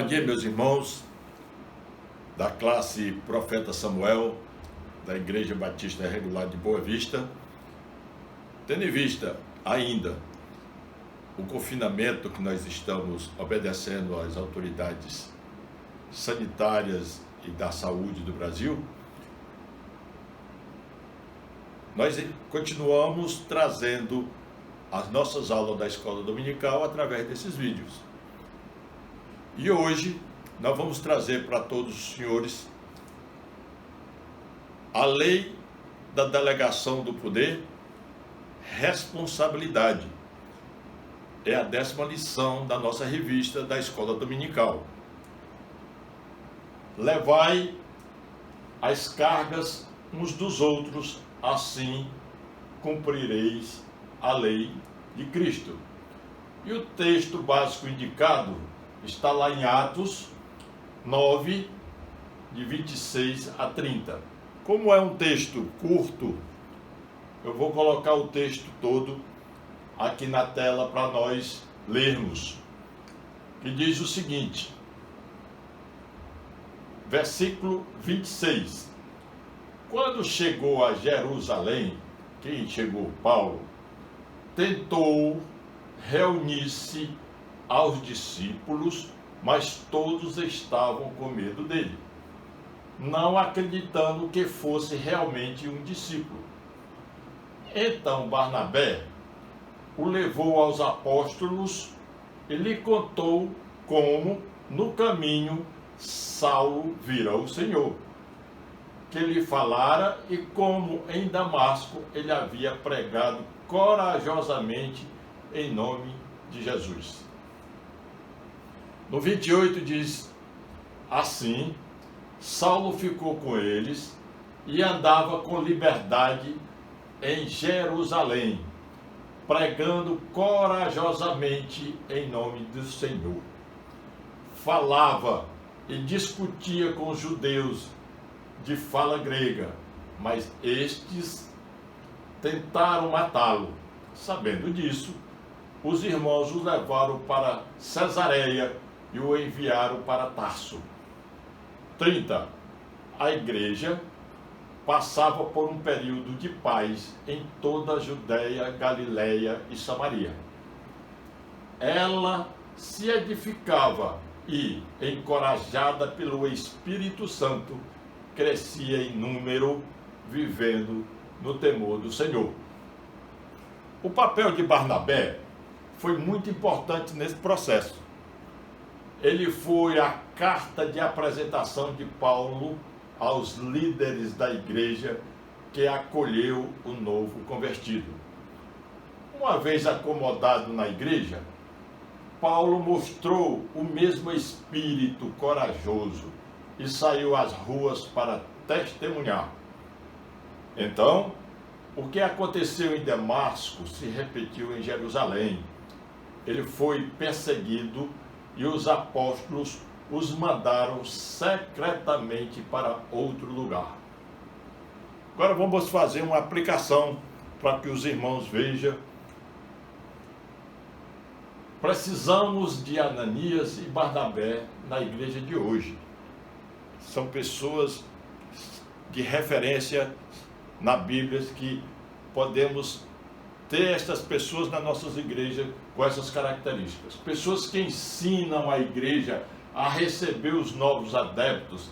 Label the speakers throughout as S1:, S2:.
S1: Bom dia, meus irmãos da classe Profeta Samuel, da Igreja Batista Regular de Boa Vista. Tendo em vista ainda o confinamento que nós estamos obedecendo às autoridades sanitárias e da saúde do Brasil, nós continuamos trazendo as nossas aulas da escola dominical através desses vídeos. E hoje nós vamos trazer para todos os senhores a lei da delegação do poder, responsabilidade. É a 10ª lição da nossa revista da escola dominical. Levai as cargas uns dos outros, assim cumprireis a lei de Cristo. E o texto básico indicado está lá em Atos 9, de 26 a 30. Como é um texto curto, eu vou colocar o texto todo aqui na tela para nós lermos. Que diz o seguinte, versículo 26. Quando chegou a Jerusalém, quem chegou? Paulo, tentou reunir-se aos discípulos, mas todos estavam com medo dele, não acreditando que fosse realmente um discípulo. Então Barnabé o levou aos apóstolos e lhe contou como, no caminho, Saulo vira o Senhor, que lhe falara e como em Damasco ele havia pregado corajosamente em nome de Jesus. No 28 diz, assim, Saulo ficou com eles e andava com liberdade em Jerusalém, pregando corajosamente em nome do Senhor. Falava e discutia com os judeus de fala grega, mas estes tentaram matá-lo. Sabendo disso, os irmãos o levaram para Cesareia e o enviaram para Tarso. 30. A igreja passava por um período de paz em toda a Judéia, Galiléia e Samaria. Ela se edificava e, encorajada pelo Espírito Santo, crescia em número, vivendo no temor do Senhor. O papel de Barnabé foi muito importante nesse processo. Ele foi a carta de apresentação de Paulo aos líderes da igreja que acolheu o novo convertido. Uma vez acomodado na igreja, Paulo mostrou o mesmo espírito corajoso e saiu às ruas para testemunhar. Então, o que aconteceu em Damasco se repetiu em Jerusalém. Ele foi perseguido e os apóstolos os mandaram secretamente para outro lugar. Agora vamos fazer uma aplicação para que os irmãos vejam. Precisamos de Ananias e Barnabé na igreja de hoje. São pessoas de referência na Bíblia que podemos ter estas pessoas nas nossas igrejas com essas características. Pessoas que ensinam a igreja a receber os novos adeptos,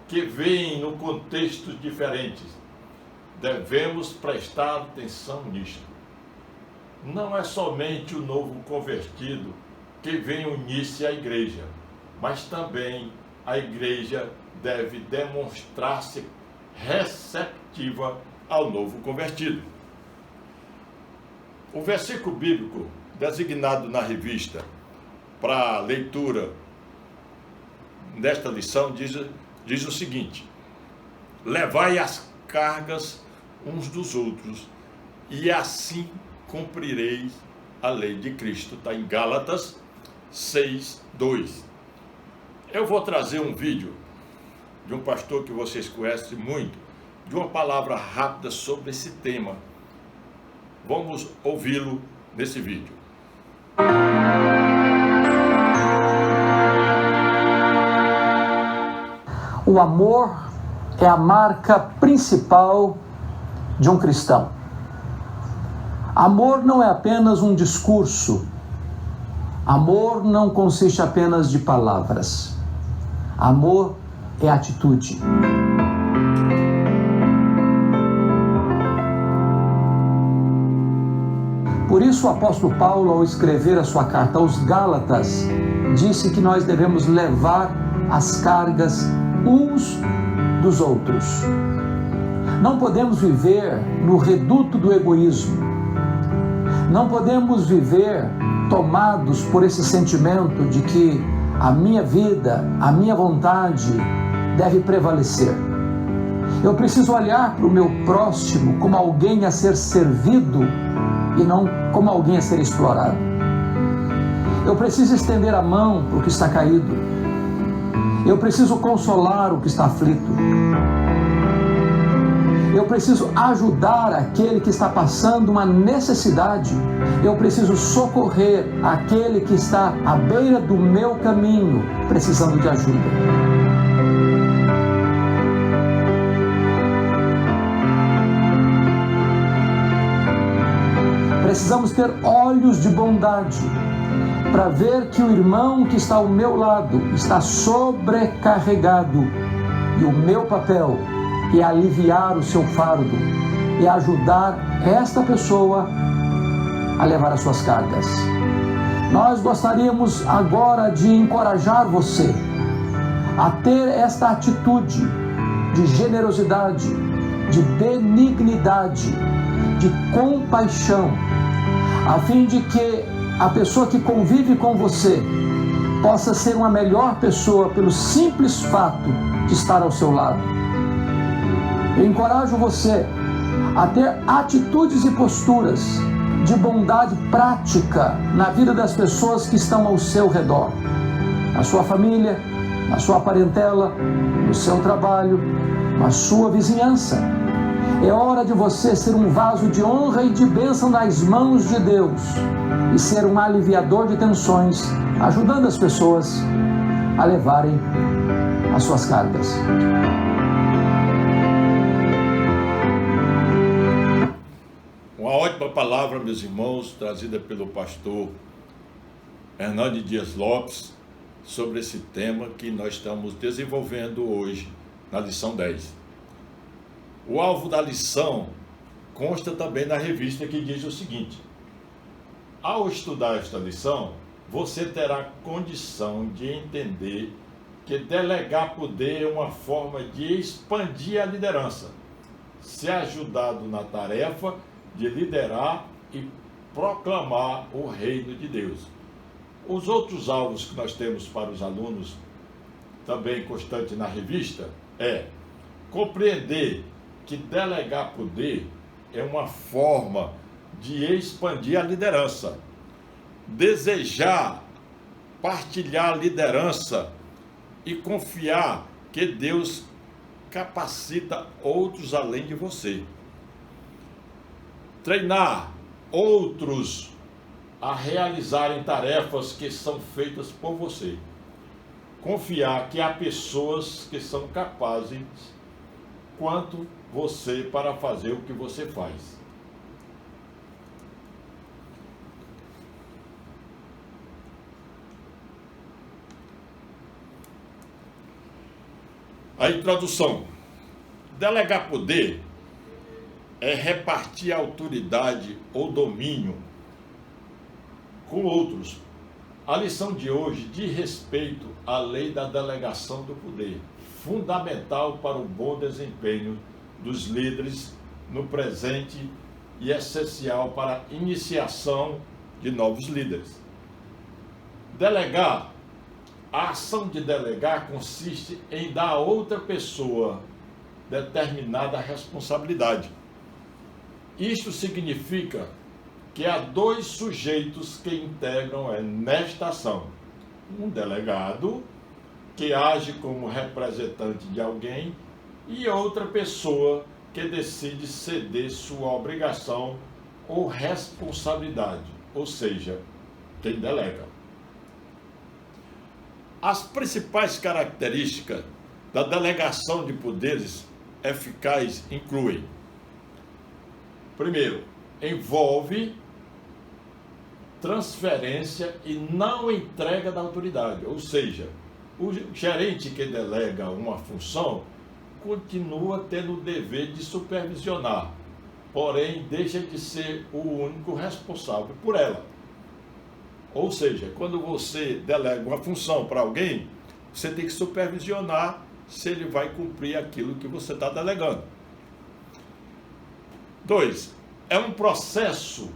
S1: que veem no contextos diferentes. Devemos prestar atenção nisto. Não é somente o novo convertido que vem unir-se à igreja, mas também a igreja deve demonstrar-se receptiva ao novo convertido. O versículo bíblico designado na revista para leitura nesta lição diz o seguinte: levai as cargas uns dos outros e assim cumprireis a lei de Cristo. Está em Gálatas 6, 2. Eu vou trazer um vídeo de um pastor que vocês conhecem muito, de uma palavra rápida sobre esse tema. Vamos ouvi-lo nesse vídeo.
S2: O amor é a marca principal de um cristão. Amor não é apenas um discurso. Amor não consiste apenas de palavras. Amor é atitude. Por isso o apóstolo Paulo, ao escrever a sua carta aos Gálatas, disse que nós devemos levar as cargas uns dos outros. Não podemos viver no reduto do egoísmo. Não podemos viver tomados por esse sentimento de que a minha vida, a minha vontade deve prevalecer. Eu preciso olhar para o meu próximo como alguém a ser servido e não como alguém a ser explorado. Eu preciso estender a mão para o que está caído. Eu preciso consolar o que está aflito. Eu preciso ajudar aquele que está passando uma necessidade. Eu preciso socorrer aquele que está à beira do meu caminho, precisando de ajuda. Precisamos ter olhos de bondade para ver que o irmão que está ao meu lado está sobrecarregado e o meu papel é aliviar o seu fardo e ajudar esta pessoa a levar as suas cargas. Nós gostaríamos agora de encorajar você a ter esta atitude de generosidade, de benignidade, de compaixão, a fim de que a pessoa que convive com você possa ser uma melhor pessoa pelo simples fato de estar ao seu lado. Eu encorajo você a ter atitudes e posturas de bondade prática na vida das pessoas que estão ao seu redor, na sua família, na sua parentela, no seu trabalho, na sua vizinhança. É hora de você ser um vaso de honra e de bênção nas mãos de Deus e ser um aliviador de tensões, ajudando as pessoas a levarem as suas cargas.
S1: Uma ótima palavra, meus irmãos, trazida pelo pastor Hernandes Dias Lopes sobre esse tema que nós estamos desenvolvendo hoje na lição 10. O alvo da lição consta também na revista, que diz o seguinte: ao estudar esta lição, você terá condição de entender que delegar poder é uma forma de expandir a liderança, ser ajudado na tarefa de liderar e proclamar o reino de Deus. Os outros alvos que nós temos para os alunos, também constante na revista, é compreender que delegar poder é uma forma de expandir a liderança, desejar partilhar a liderança e confiar que Deus capacita outros além de você. Treinar outros a realizarem tarefas que são feitas por você. Confiar que há pessoas que são capazes quanto você para fazer o que você faz. A introdução. Delegar poder é repartir autoridade ou domínio com outros. A lição de hoje diz respeito à lei da delegação do poder, fundamental para o bom desempenho dos líderes no presente e essencial para a iniciação de novos líderes. Delegar. A ação de delegar consiste em dar a outra pessoa determinada responsabilidade. Isto significa que há dois sujeitos que integram nesta ação. Um delegado, que age como representante de alguém, e outra pessoa que decide ceder sua obrigação ou responsabilidade, ou seja, quem delega. As principais características da delegação de poderes eficaz incluem: primeiro, envolve transferência e não entrega da autoridade, ou seja, o gerente que delega uma função continua tendo o dever de supervisionar, porém deixa de ser o único responsável por ela. Ou seja, quando você delega uma função para alguém, você tem que supervisionar se ele vai cumprir aquilo que você está delegando. 2. É um processo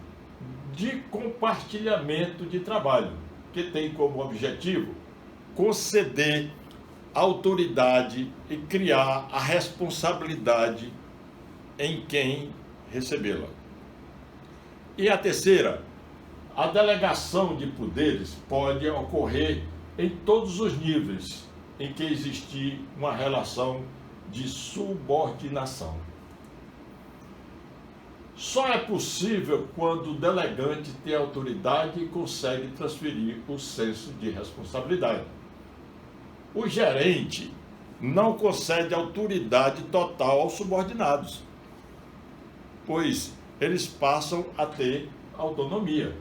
S1: de compartilhamento de trabalho, que tem como objetivo conceder autoridade e criar a responsabilidade em quem recebê-la. E a terceira, a delegação de poderes pode ocorrer em todos os níveis em que existir uma relação de subordinação. Só é possível quando o delegante tem autoridade e consegue transferir o senso de responsabilidade. O gerente não concede autoridade total aos subordinados, pois eles passam a ter autonomia,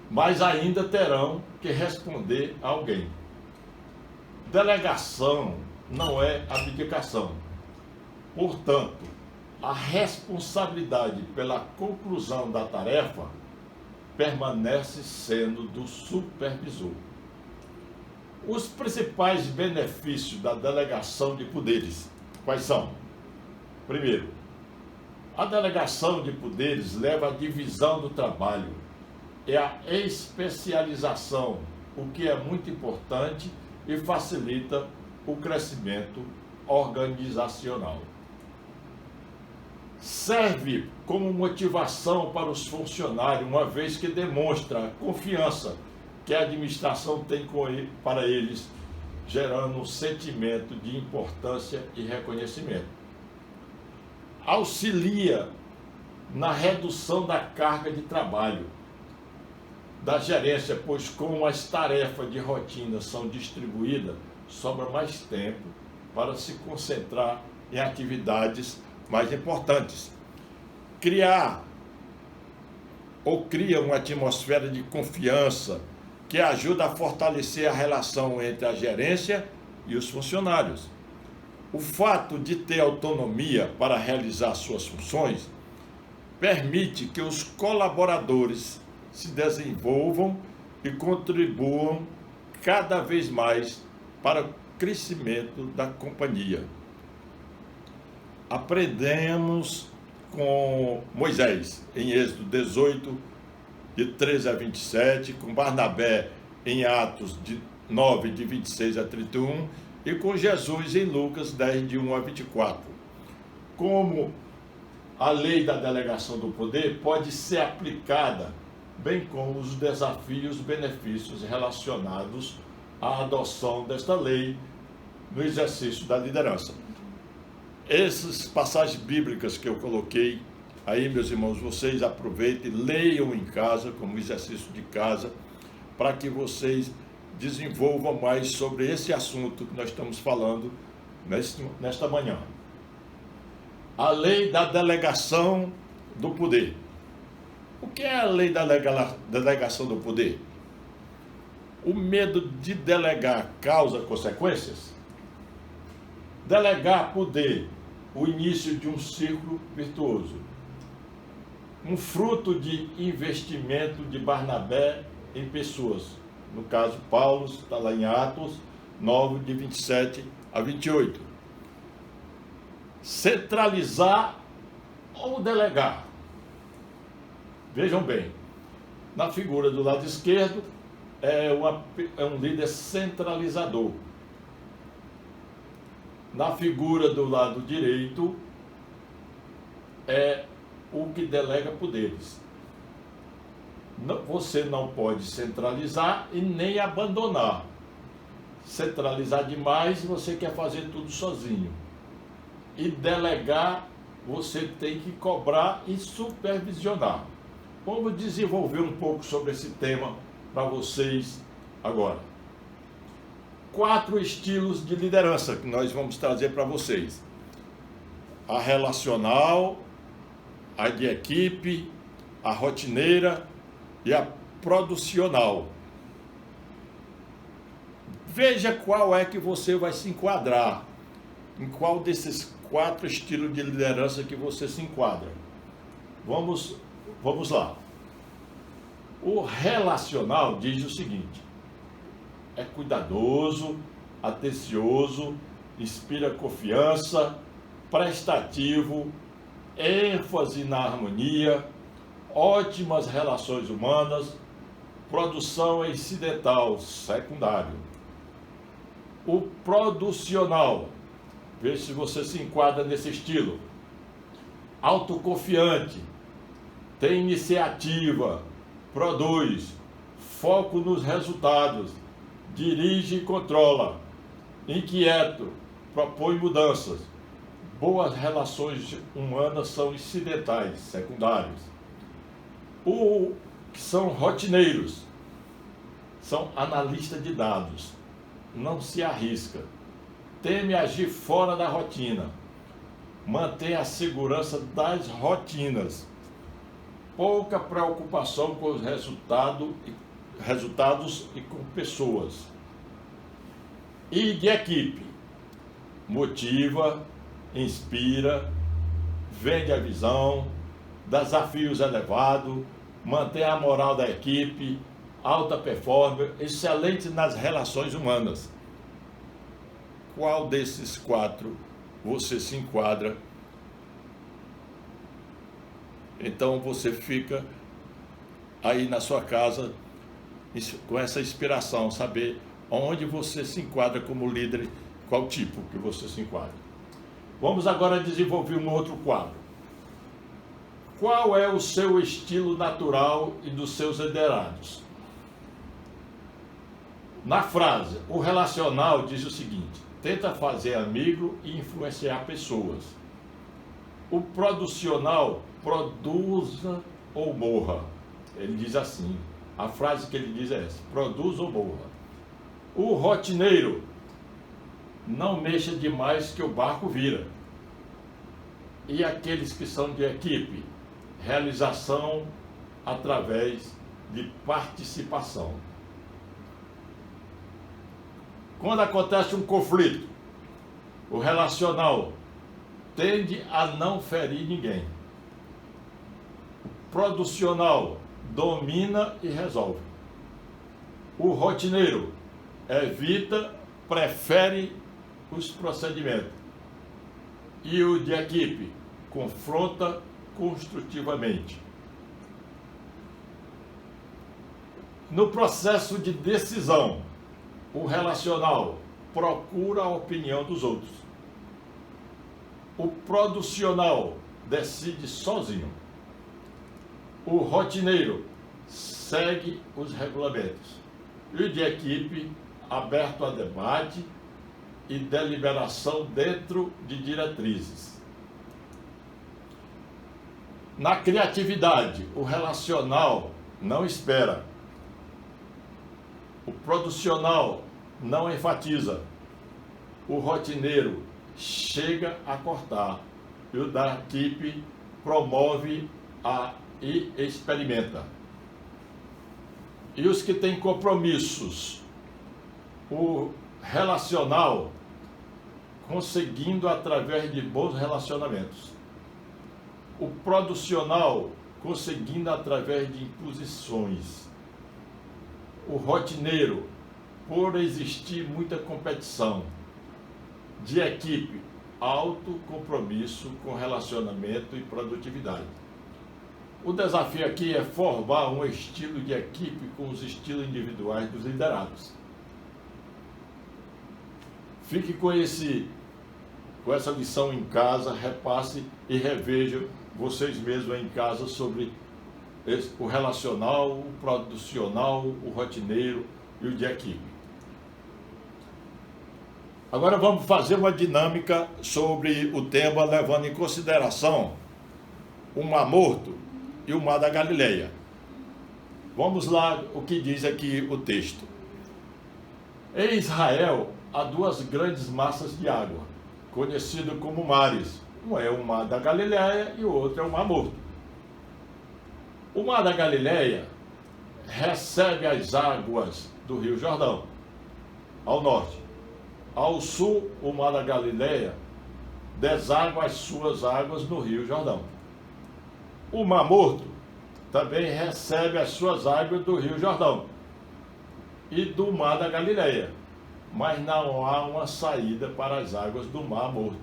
S1: mas ainda terão que responder a alguém. Delegação não é abdicação. Portanto, a responsabilidade pela conclusão da tarefa permanece sendo do supervisor. Os principais benefícios da delegação de poderes, quais são? Primeiro, a delegação de poderes leva à divisão do trabalho e à especialização, o que é muito importante e facilita o crescimento organizacional. Serve como motivação para os funcionários, uma vez que demonstra a confiança que a administração tem para eles, gerando um sentimento de importância e reconhecimento. Auxilia na redução da carga de trabalho da gerência, pois como as tarefas de rotina são distribuídas, sobra mais tempo para se concentrar em atividades mais importantes. Cria uma atmosfera de confiança que ajuda a fortalecer a relação entre a gerência e os funcionários. O fato de ter autonomia para realizar suas funções permite que os colaboradores se desenvolvam e contribuam cada vez mais para o crescimento da companhia. Aprendemos com Moisés, em Êxodo 18, de 13 a 27, com Barnabé, em Atos 9, de 26 a 31, e com Jesus, em Lucas 10, de 1 a 24. Como a lei da delegação do poder pode ser aplicada, bem como os desafios e benefícios relacionados à adoção desta lei no exercício da liderança. Essas passagens bíblicas que eu coloquei aí, meus irmãos, vocês aproveitem, leiam em casa, como exercício de casa, para que vocês desenvolvam mais sobre esse assunto que nós estamos falando nesta manhã. A lei da delegação do poder. O que é a lei da delegação do poder? O medo de delegar causa consequências? Delegar poder, o início de um círculo virtuoso. Um fruto de investimento de Barnabé em pessoas. No caso, Paulo, está lá em Atos 9, de 27 a 28. Centralizar ou delegar? Vejam bem, na figura do lado esquerdo é um líder centralizador. Na figura do lado direito é o que delega poderes. Você não pode centralizar e nem abandonar. Centralizar demais, você quer fazer tudo sozinho. E delegar, você tem que cobrar e supervisionar. Vamos desenvolver um pouco sobre esse tema para vocês agora. 4 estilos de liderança que nós vamos trazer para vocês: a relacional, a de equipe, a rotineira e a producional. Veja qual é que você vai se enquadrar, em qual desses 4 estilos de liderança que você se enquadra. Vamos lá. O relacional diz o seguinte: é cuidadoso, atencioso, inspira confiança, prestativo, ênfase na harmonia, ótimas relações humanas, produção incidental, secundário. O producional, veja se você se enquadra nesse estilo: autoconfiante, tem iniciativa, produz, foco nos resultados, dirige e controla, inquieto, propõe mudanças. Boas relações humanas são incidentais, secundários. O que são rotineiros, são analistas de dados, não se arrisca, teme agir fora da rotina, mantém a segurança das rotinas, pouca preocupação com os resultados e com pessoas. E de equipe, motiva, inspira, vende a visão, desafios elevados, mantém a moral da equipe, alta performance, excelente nas relações humanas. Qual desses 4 você se enquadra? Então você fica aí na sua casa com essa inspiração, saber onde você se enquadra como líder, qual tipo que você se enquadra. Vamos agora desenvolver um outro quadro. Qual é o seu estilo natural e dos seus liderados? Na frase, o relacional diz o seguinte: tenta fazer amigo e influenciar pessoas. O producional, produza ou morra. Ele diz assim, a frase que ele diz é essa: produza ou morra. O rotineiro, não mexa demais que o barco vira. E aqueles que são de equipe, realização através de participação. Quando acontece um conflito, o relacional tende a não ferir ninguém. O producional domina e resolve. O rotineiro evita, prefere os procedimentos. E o de equipe confronta construtivamente. No processo de decisão, o relacional procura a opinião dos outros. O producional decide sozinho. O rotineiro segue os regulamentos. E o de equipe, aberto a debate e deliberação dentro de diretrizes. Na criatividade, o relacional não espera. O producional não enfatiza. O rotineiro chega a cortar. E o da equipe promove e experimenta. E os que têm compromissos, o relacional conseguindo através de bons relacionamentos. O producional conseguindo através de imposições. O rotineiro, por existir muita competição. De equipe, alto compromisso com relacionamento e produtividade. O desafio aqui é formar um estilo de equipe com os estilos individuais dos liderados. Fique com essa lição em casa, repasse e revejam vocês mesmos em casa sobre o relacional, o producional, o rotineiro e o de equipe. Agora vamos fazer uma dinâmica sobre o tema, levando em consideração o Mar Morto e o Mar da Galileia. Vamos lá, o que diz aqui o texto. Em Israel, há duas grandes massas de água, conhecidas como mares. Um é o Mar da Galileia e o outro é o Mar Morto. O Mar da Galileia recebe as águas do Rio Jordão, ao norte. Ao sul, o Mar da Galileia deságua as suas águas no Rio Jordão. O Mar Morto também recebe as suas águas do Rio Jordão e do Mar da Galileia, mas não há uma saída para as águas do Mar Morto.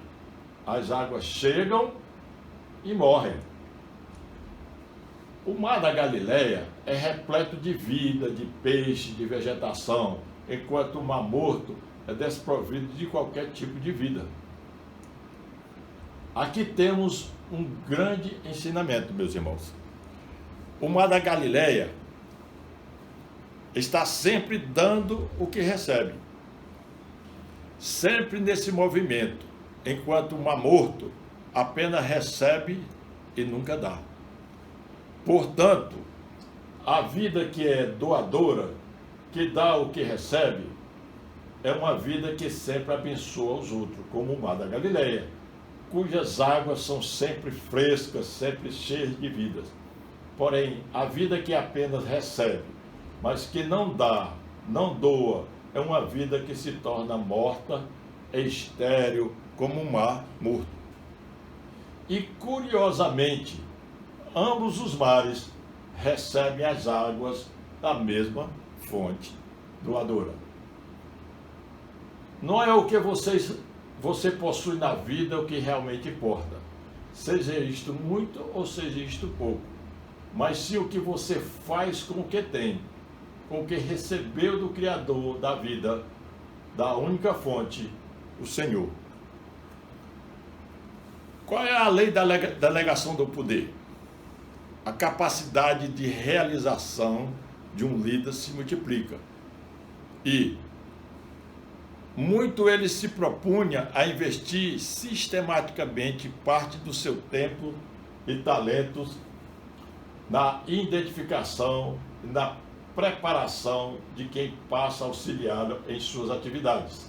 S1: As águas chegam e morrem. O Mar da Galileia é repleto de vida, de peixe, de vegetação, enquanto o Mar Morto é desprovido de qualquer tipo de vida. Aqui temos um grande ensinamento, meus irmãos. O Mar da Galileia está sempre dando o que recebe, sempre nesse movimento, enquanto o Mar Morto apenas recebe e nunca dá. Portanto, a vida que é doadora, que dá o que recebe, é uma vida que sempre abençoa os outros, como o Mar da Galileia, cujas águas são sempre frescas, sempre cheias de vidas. Porém, a vida que apenas recebe, mas que não dá, não doa, é uma vida que se torna morta, estéril, como um mar morto. E, curiosamente, ambos os mares recebem as águas da mesma fonte doadora. Não é o que você possui na vida o que realmente importa, seja isto muito ou seja isto pouco, mas sim o que você faz com o que tem, com o que recebeu do Criador da vida, da única fonte, o Senhor. Qual é a lei da delegação do poder? A capacidade de realização de um líder se multiplica. E muito ele se propunha a investir sistematicamente parte do seu tempo e talentos na identificação e na preparação de quem passa a auxiliá-lo em suas atividades.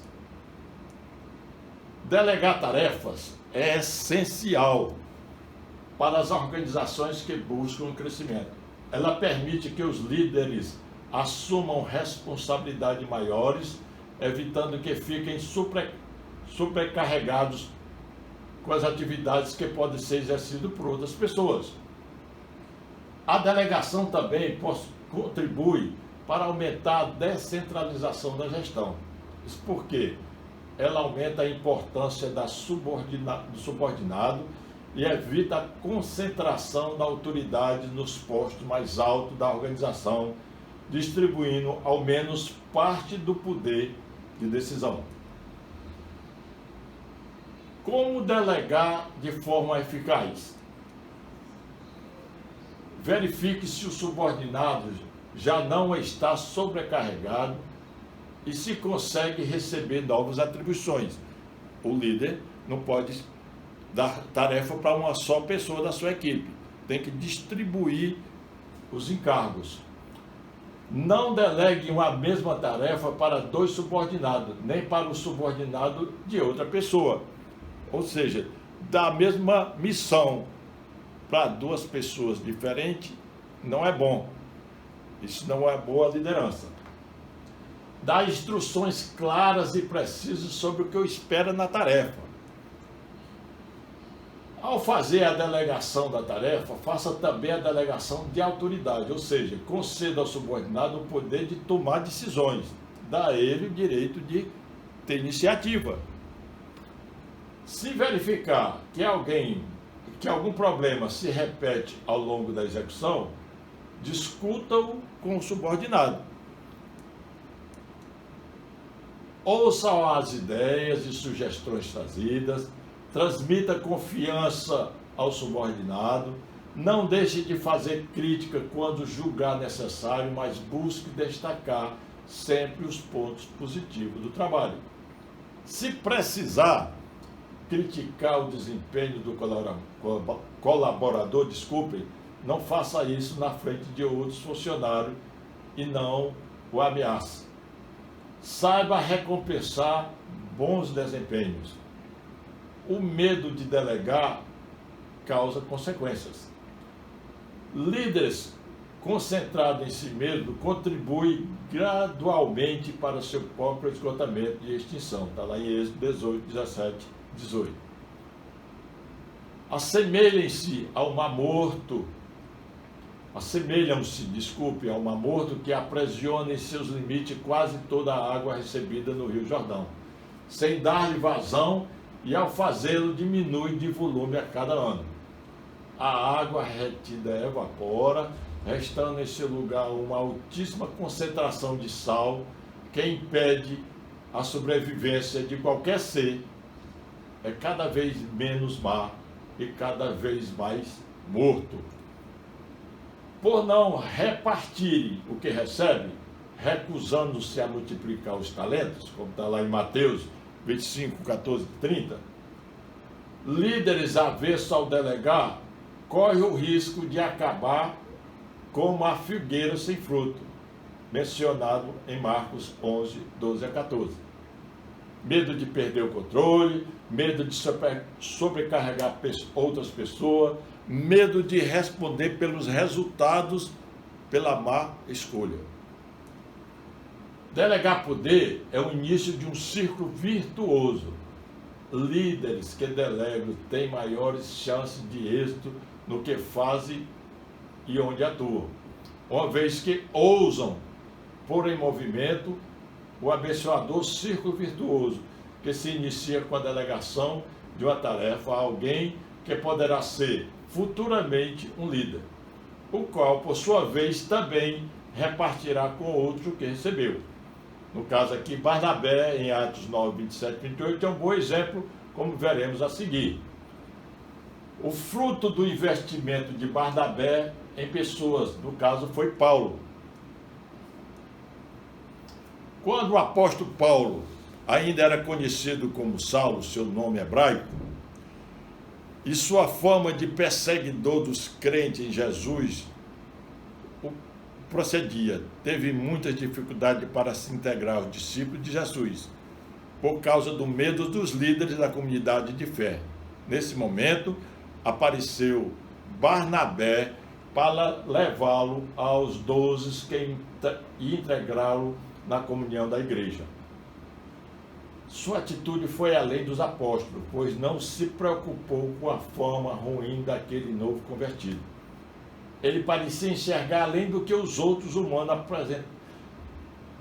S1: Delegar tarefas é essencial para as organizações que buscam o crescimento. Ela permite que os líderes assumam responsabilidades maiores, evitando que fiquem sobrecarregados com as atividades que podem ser exercidas por outras pessoas. A delegação também contribui para aumentar a descentralização da gestão. Isso porque ela aumenta a importância do subordinado e evita a concentração da autoridade nos postos mais altos da organização, distribuindo ao menos parte do poder de decisão. Como delegar de forma eficaz? Verifique se o subordinado já não está sobrecarregado e se consegue receber novas atribuições. O líder não pode dar tarefa para uma só pessoa da sua equipe. Tem que distribuir os encargos. Não delegue uma mesma tarefa para dois subordinados, nem para o subordinado de outra pessoa. Ou seja, da mesma missão para duas pessoas diferentes não é bom. Isso não é boa liderança. Dá instruções claras e precisas sobre o que eu espero na tarefa. Ao fazer a delegação da tarefa, faça também a delegação de autoridade, ou seja, conceda ao subordinado o poder de tomar decisões, dá a ele o direito de ter iniciativa. Se verificar que algum problema se repete ao longo da execução, discuta-o com o subordinado. Ouça as ideias e sugestões trazidas, transmita confiança ao subordinado, não deixe de fazer crítica quando julgar necessário, mas busque destacar sempre os pontos positivos do trabalho. Se precisar criticar o desempenho do colaborador, não faça isso na frente de outros funcionários e não o ameace. Saiba recompensar bons desempenhos. O medo de delegar causa consequências. Líderes concentrados em si mesmo contribuem gradualmente para o seu próprio esgotamento e extinção. Está lá em Êxodo 18, 17, 18. Assemelham-se ao mar morto que aprisiona em seus limites quase toda a água recebida no Rio Jordão, sem dar-lhe vazão, e ao fazê-lo diminui de volume a cada ano. A água retida evapora, restando em seu lugar uma altíssima concentração de sal que impede a sobrevivência de qualquer ser. É cada vez menos mar e cada vez mais morto. Por não repartirem o que recebem, recusando-se a multiplicar os talentos, como está lá em Mateus 25, 14, 30, líderes avessos ao delegar correm o risco de acabar como a figueira sem fruto, mencionado em Marcos 11, 12 a 14. Medo de perder o controle, medo de sobrecarregar outras pessoas, medo de responder pelos resultados pela má escolha. Delegar poder é o início de um círculo virtuoso. Líderes que delegam têm maiores chances de êxito no que fazem e onde atuam, uma vez que ousam pôr em movimento o abençoador círculo virtuoso, que se inicia com a delegação de uma tarefa a alguém que poderá ser futuramente um líder, o qual, por sua vez, também repartirá com outro que recebeu. No caso aqui, Barnabé, em Atos 9, 27 e 28, é um bom exemplo, como veremos a seguir. O fruto do investimento de Barnabé em pessoas, no caso foi Paulo. Quando o apóstolo Paulo ainda era conhecido como Saulo, seu nome hebraico, e sua fama de perseguidor dos crentes em Jesus procedia, teve muitas dificuldades para se integrar aos discípulos de Jesus, por causa do medo dos líderes da comunidade de fé. Nesse momento, apareceu Barnabé para levá-lo aos 12 e integrá-lo na comunhão da igreja. Sua atitude foi além dos apóstolos, pois não se preocupou com a fama ruim daquele novo convertido. Ele parecia enxergar além do que os outros humanos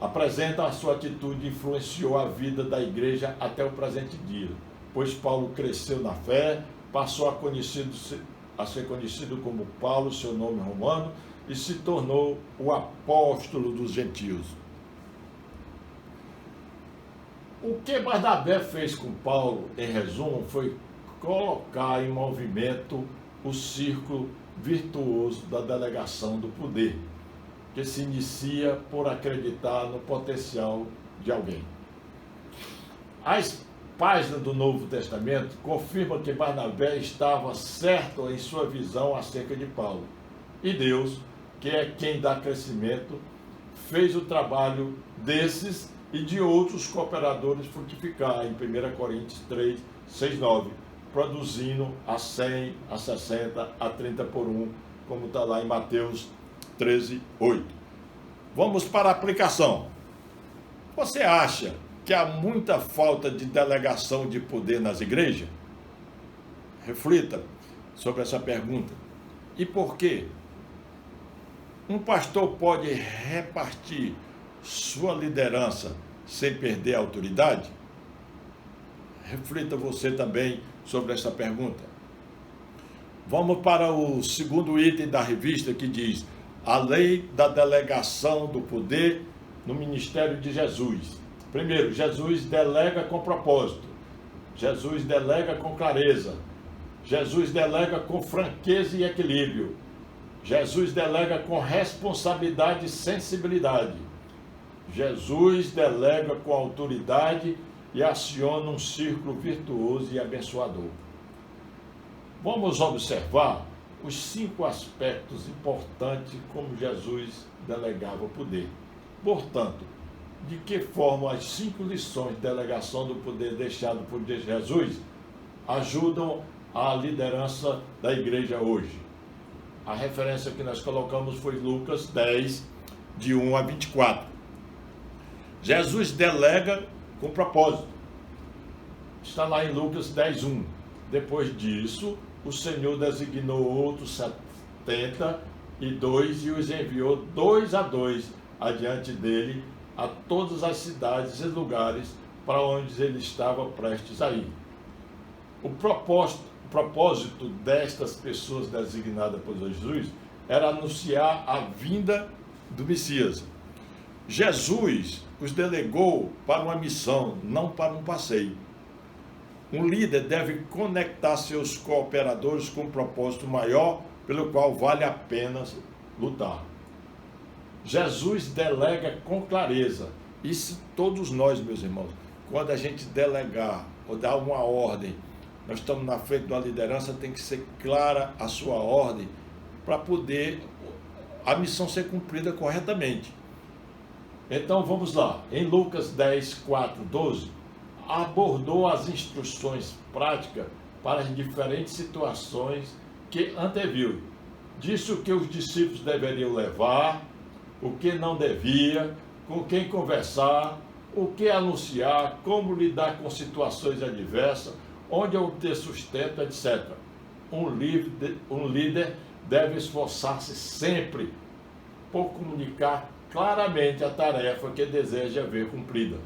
S1: apresentam. A sua atitude influenciou a vida da igreja até o presente dia, pois Paulo cresceu na fé, passou a ser conhecido como Paulo, seu nome romano, e se tornou o apóstolo dos gentios. O que Barnabé fez com Paulo, em resumo, foi colocar em movimento o círculo virtuoso da delegação do poder, que se inicia por acreditar no potencial de alguém. As páginas do Novo Testamento confirmam que Barnabé estava certo em sua visão acerca de Paulo. E Deus, que é quem dá crescimento, fez o trabalho desses e de outros cooperadores frutificar em 1 Coríntios 3, 6, 9, produzindo a 100, a 60, a 30 por 1, como está lá em Mateus 13, 8. Vamos para a aplicação. Você acha que há muita falta de delegação de poder nas igrejas? Reflita sobre essa pergunta. E por quê? Um pastor pode repartir sua liderança sem perder a autoridade? Reflita você também sobre essa pergunta. Vamos para o segundo item da revista, que diz: a lei da delegação do poder no ministério de Jesus. Primeiro, Jesus delega com propósito. Jesus delega com clareza. Jesus delega com franqueza e equilíbrio. Jesus delega com responsabilidade e sensibilidade. Jesus delega com autoridade e aciona um círculo virtuoso e abençoador. Vamos observar os 5 aspectos importantes como Jesus delegava o poder. Portanto, de que forma as 5 lições de delegação do poder deixado por Jesus ajudam a liderança da igreja hoje. A referência que nós colocamos foi Lucas 10, de 1 a 24. Jesus delega com propósito. Está lá em Lucas 10, 1. Depois disso, o Senhor designou outros 72 e os enviou 2 a 2 adiante dele a todas as cidades e lugares para onde ele estava prestes a ir. O propósito destas pessoas designadas por Jesus era anunciar a vinda do Messias. Jesus os delegou para uma missão, não para um passeio. Um líder deve conectar seus cooperadores com um propósito maior pelo qual vale a pena lutar. Jesus delega com clareza. E se todos nós, meus irmãos, quando a gente delegar ou dar uma ordem, nós estamos na frente de uma liderança, tem que ser clara a sua ordem para poder a missão ser cumprida corretamente. Então vamos lá, em Lucas 10, 4, 12, abordou as instruções práticas para as diferentes situações que anteviu. Disse o que os discípulos deveriam levar, o que não devia, com quem conversar, o que anunciar, como lidar com situações adversas, onde obter sustento, etc. Um líder deve esforçar-se sempre por comunicar claramente a tarefa que deseja ver cumprida.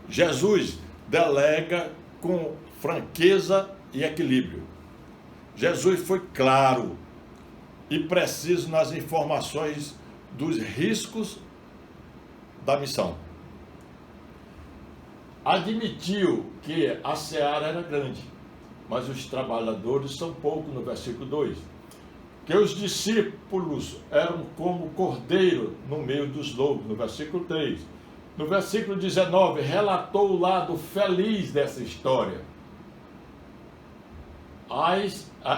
S1: Jesus delega com franqueza e equilíbrio. Jesus foi claro e preciso nas informações dos riscos da missão. Admitiu que a seara era grande, mas os trabalhadores são poucos, no versículo 2. Que os discípulos eram como cordeiro no meio dos lobos, no versículo 3. No versículo 19, relatou o lado feliz dessa história.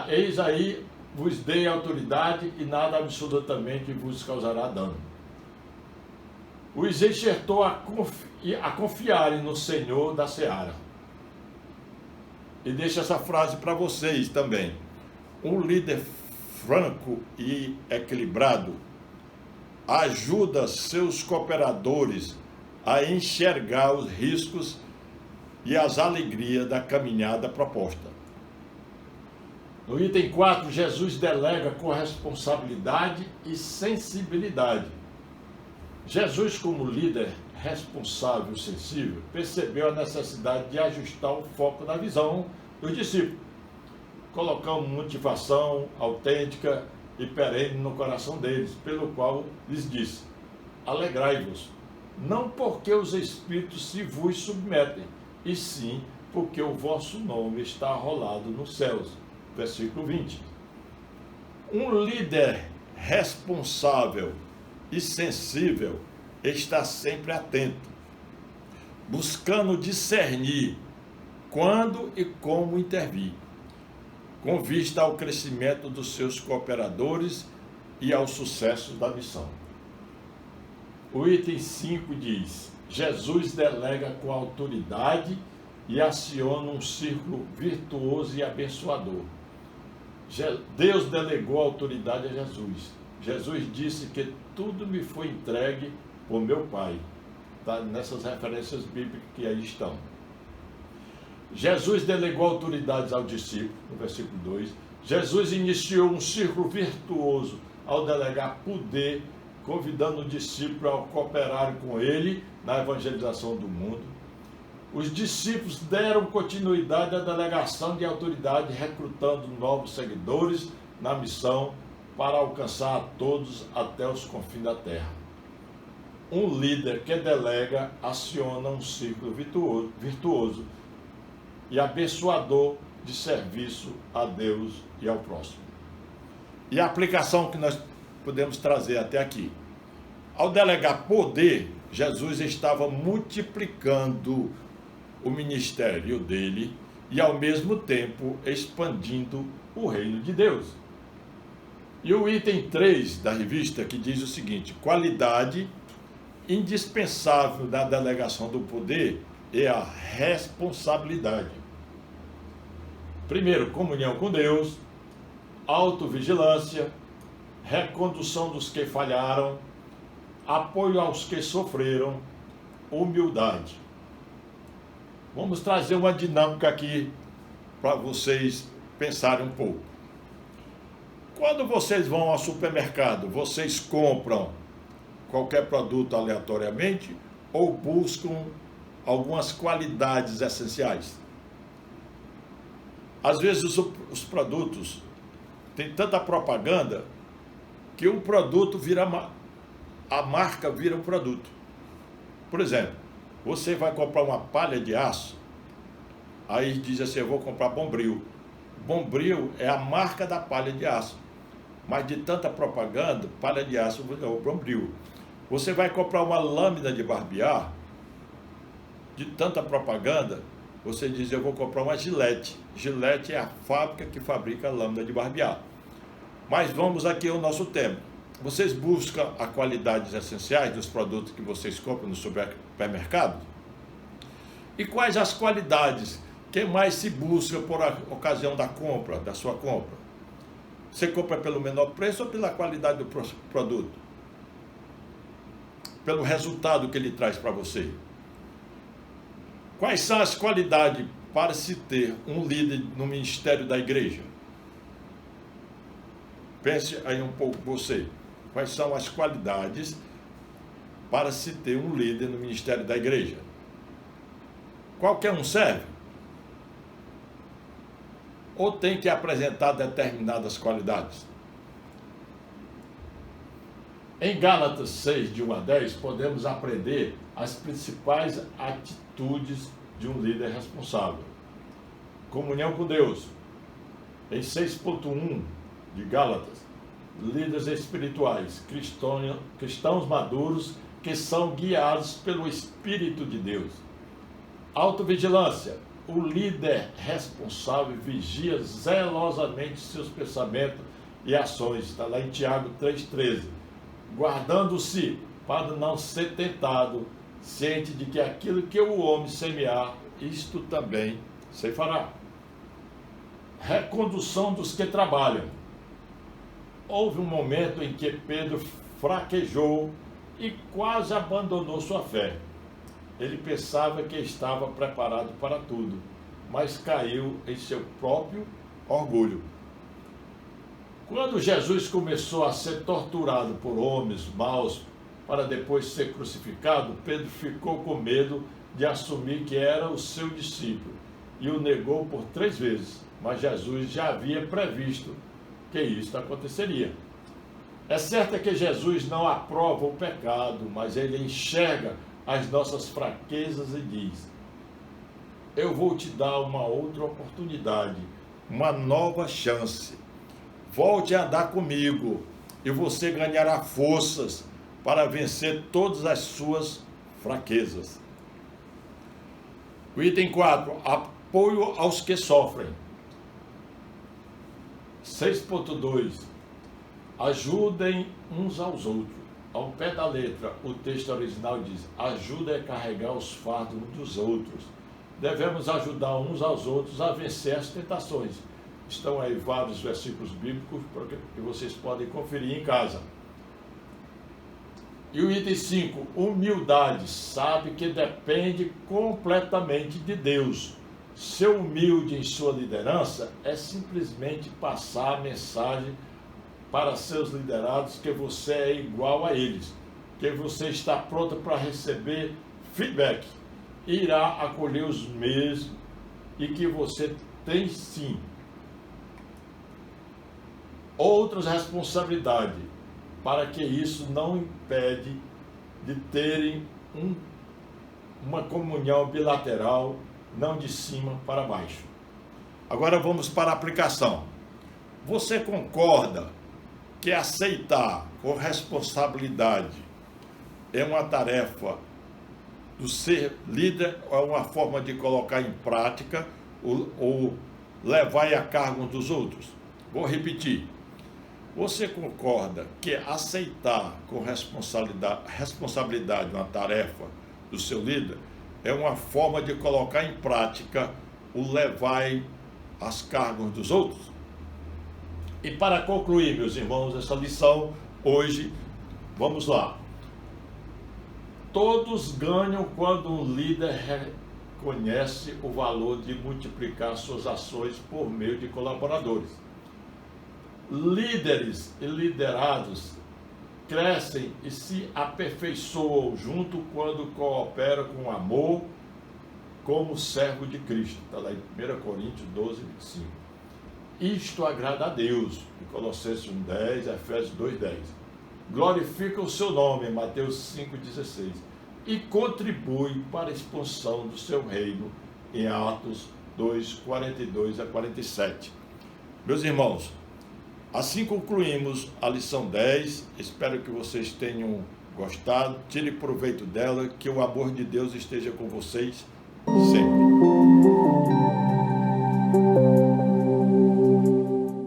S1: Eis aí vos dei autoridade e nada absolutamente vos causará dano. Os enxertou a confiarem no Senhor da seara. E deixo essa frase para vocês também. Um líder franco e equilibrado ajuda seus cooperadores a enxergar os riscos e as alegrias da caminhada proposta. No item 4, Jesus delega com responsabilidade e sensibilidade. Jesus, como líder responsável e sensível, percebeu a necessidade de ajustar o foco da visão dos discípulos, colocando motivação autêntica e perene no coração deles, pelo qual lhes disse: alegrai-vos, não porque os espíritos se vos submetem, e sim porque o vosso nome está arrolado nos céus. Versículo 20. Um líder responsável e sensível está sempre atento, buscando discernir quando e como intervir, com vista ao crescimento dos seus cooperadores e ao sucesso da missão. O item 5 diz: Jesus delega com autoridade e aciona um círculo virtuoso e abençoador. Deus delegou a autoridade a Jesus. Jesus disse que tudo me foi entregue por meu Pai. Está nessas referências bíblicas que aí estão. Jesus delegou autoridades ao discípulo, no versículo 2. Jesus iniciou um círculo virtuoso ao delegar poder, convidando o discípulo a cooperar com ele na evangelização do mundo. Os discípulos deram continuidade à delegação de autoridade, recrutando novos seguidores na missão para alcançar a todos até os confins da terra. Um líder que delega aciona um ciclo virtuoso e abençoador de serviço a Deus e ao próximo. E a aplicação que nós podemos trazer até aqui. Ao delegar poder, Jesus estava multiplicando o ministério dele e, ao mesmo tempo, expandindo o reino de Deus. E o item 3 da revista, que diz o seguinte: qualidade indispensável da delegação do poder é a responsabilidade. Primeiro, comunhão com Deus, autovigilância, recondução dos que falharam, apoio aos que sofreram, humildade. Vamos trazer uma dinâmica aqui para vocês pensarem um pouco. Quando vocês vão ao supermercado, vocês compram qualquer produto aleatoriamente ou buscam algumas qualidades essenciais? Às vezes os produtos têm tanta propaganda que o produto vira a marca vira um produto. Por exemplo, você vai comprar uma palha de aço, aí diz assim, eu vou comprar Bombril. Bombril é a marca da palha de aço, mas de tanta propaganda, palha de aço é o Bombril. Você vai comprar uma lâmina de barbear, de tanta propaganda, você diz, eu vou comprar uma Gillette. Gillette é a fábrica que fabrica a lâmina de barbear. Mas vamos aqui ao nosso tema. Vocês buscam as qualidades essenciais dos produtos que vocês compram no supermercado? E quais as qualidades que mais se busca por ocasião da compra, da sua compra? Você compra pelo menor preço ou pela qualidade do produto? Pelo resultado que ele traz para você? Quais são as qualidades para se ter um líder no ministério da igreja? Pense aí um pouco você. Quais são as qualidades para se ter um líder no ministério da igreja? Qualquer um serve? Ou tem que apresentar determinadas qualidades? Em Gálatas 6, de 1 a 10, podemos aprender as principais atitudes de um líder responsável. Comunhão com Deus. Em 6.1 de Gálatas, líderes espirituais, cristãos maduros que são guiados pelo Espírito de Deus. Autovigilância. O líder responsável vigia zelosamente seus pensamentos e ações. Está lá em Tiago 3,13. Guardando-se para não ser tentado, ciente de que aquilo que o homem semear, isto também se fará. Recondução dos que trabalham. Houve um momento em que Pedro fraquejou e quase abandonou sua fé. Ele pensava que estava preparado para tudo, mas caiu em seu próprio orgulho. Quando Jesus começou a ser torturado por homens maus para depois ser crucificado, Pedro ficou com medo de assumir que era o seu discípulo e o negou por 3 vezes, mas Jesus já havia previsto que isto aconteceria. É certo que Jesus não aprova o pecado, mas ele enxerga as nossas fraquezas e diz, eu vou te dar uma outra oportunidade, uma nova chance. Volte a andar comigo e você ganhará forças para vencer todas as suas fraquezas. O item 4, apoio aos que sofrem. 6.2, ajudem uns aos outros. Ao pé da letra, o texto original diz, ajuda a carregar os fardos uns dos outros. Devemos ajudar uns aos outros a vencer as tentações. Estão aí vários versículos bíblicos que vocês podem conferir em casa. E o item 5, humildade, sabe que depende completamente de Deus. Ser humilde em sua liderança é simplesmente passar a mensagem para seus liderados que você é igual a eles, que você está pronto para receber feedback, irá acolher os mesmos e que você tem sim outras responsabilidades, para que isso não impede de terem uma comunhão bilateral, não de cima para baixo. Agora vamos para a aplicação. Você concorda que aceitar com responsabilidade é uma tarefa do ser líder, ou é uma forma de colocar em prática ou levar a cargo dos outros? Vou repetir. Você concorda que aceitar com responsabilidade uma tarefa do seu líder é uma forma de colocar em prática o levai as cargas dos outros? E para concluir, meus irmãos, essa lição hoje, vamos lá. Todos ganham quando um líder reconhece o valor de multiplicar suas ações por meio de colaboradores. Líderes e liderados crescem e se aperfeiçoam junto quando cooperam com amor como servo de Cristo. Está lá em 1 Coríntios 12, 25. Isto agrada a Deus, em Colossenses 1,10, Efésios 2,10. Glorifica o seu nome, em Mateus 5,16. E contribui para a expansão do seu reino, em Atos 2:42 a 47. Meus irmãos, assim concluímos a lição 10, espero que vocês tenham gostado, tire proveito dela, que o amor de Deus esteja com vocês sempre.